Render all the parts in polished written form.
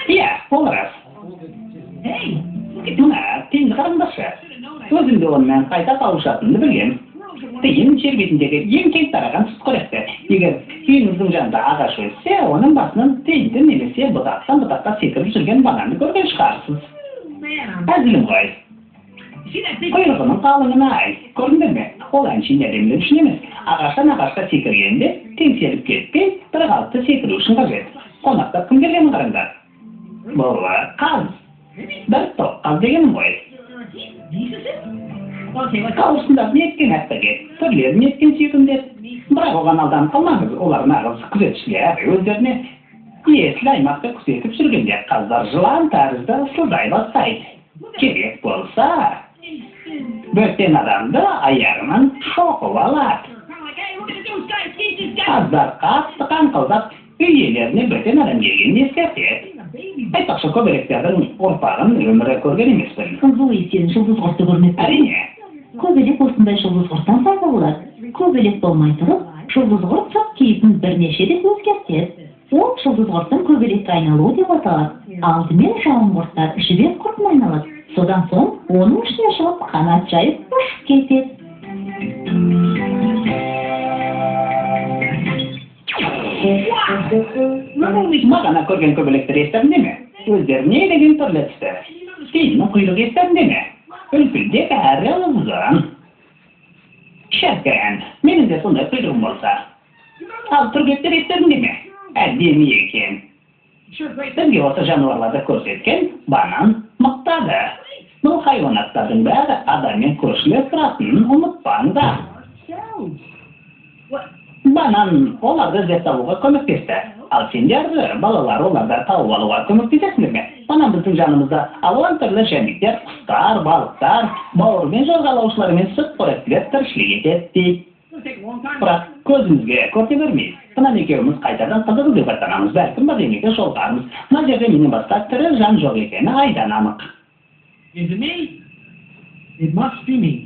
Iya, olaraz. Mына теңді қараңдаршы. Өзімде онымен қайта қауышатынымды білгем. Тиын жер бетіндегі ең кең тараған сүтқоректі. Егер үйіңіздің жанында ағаш өссе, оның басынан тиынды немесе бұтақтан бұтаққа секіріп жүрген бананды көрген шығарсыз. Әзілім ғой. Құйрығының қалыңын-ай, көрдіңдер ме? Ол әншейін әдемілік үшін емес. Ағаштан ағашқа секіргенде теңселіп кетпей, бір қалыпты секіру үшін қажет. Қонақтап кім келгенін қараңдар. Бұл қаз. Бір тоқ қаз дегенім ғой. Қауырсындап неткен әттіге, түрлерін неткен сүйкімдер. Бірақ оған алданып қалмаңыз, олар нағыз күзетшілер өздеріне есіл аймақты күзетіп жүргенде қаздар жылан тәрізді ысылдай бастайды. Керек болса, бөтен адамды аяғынан шоқып алады. Қаздар қатты қаңқылдап үй иелеріне бөтен адам келгенін ескертеді. Айтпақшы, көбелектердің ұрпағын өмірі көрген емеспін. Зои, сен жұлдыз құртты көрмепсің? Әрине. Көбелек осындай жұлдыз құрттан пайда болады. Көбелек болмай тұрып, жұлдыз құрт сап кейпін бірнеше рет өзгертеді. Ол жұлдыз құрттың көбелекке айналуы деп аталады. Алдымен жауын құрттар жібек құртын айналады. Содан соң оның ішіне шығып қанат жайып ұшып кетеді. Мағана көрген көбелектер естірінде ме? Өздеріне деген түрлі түсті. Тиынның құйрығы естірінде ме? Үлпілдек әрі ұзын. Шәкән, менің де сондай құйрығым болса. Ал түргеттер естірінде ме? Әдемі екен. Бізге осы жануарларды көрсеткен банан мақтады. Бұл хайуанаттардың бәрі адаммен көршілес тұратынын ұмытпаңдар. Банан оларды іздеп табуға көмектесті. Ал сендер, балалар, оларды тауып алуға көмектесесіңдер ме? Банан біздің жанымызда алуан түрлі жәндіктер, құстар, балықтар, бауырмен жорғалаушылар мен сүтқоректілер тіршілік етеді. Бірақ көзімізге көрте бермейді. Банан екеуміз қайтадан қызығы деп аттанамыз, бәлкім бірдеңеге жолығармыз. Мына жерде менен басқа тірі жан жоқ екені айдан анық.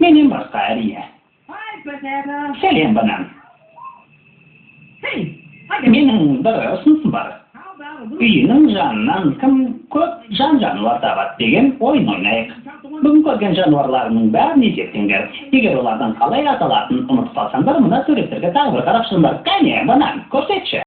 Менен басқа әрине. Сәлем, Банан. Менің бір ұсынысым бар. Үйінің жанынан кім көп жан-жануар табады деген ойын ойнайық. Бүгін көрген жануарларының бәрін есептеңдер. Егер олардың қалай аталатынын ұмытып қалсаңдар, мына суреттерге тағы бір қарап шығыңдар. Кәне, Банан, көрсетші.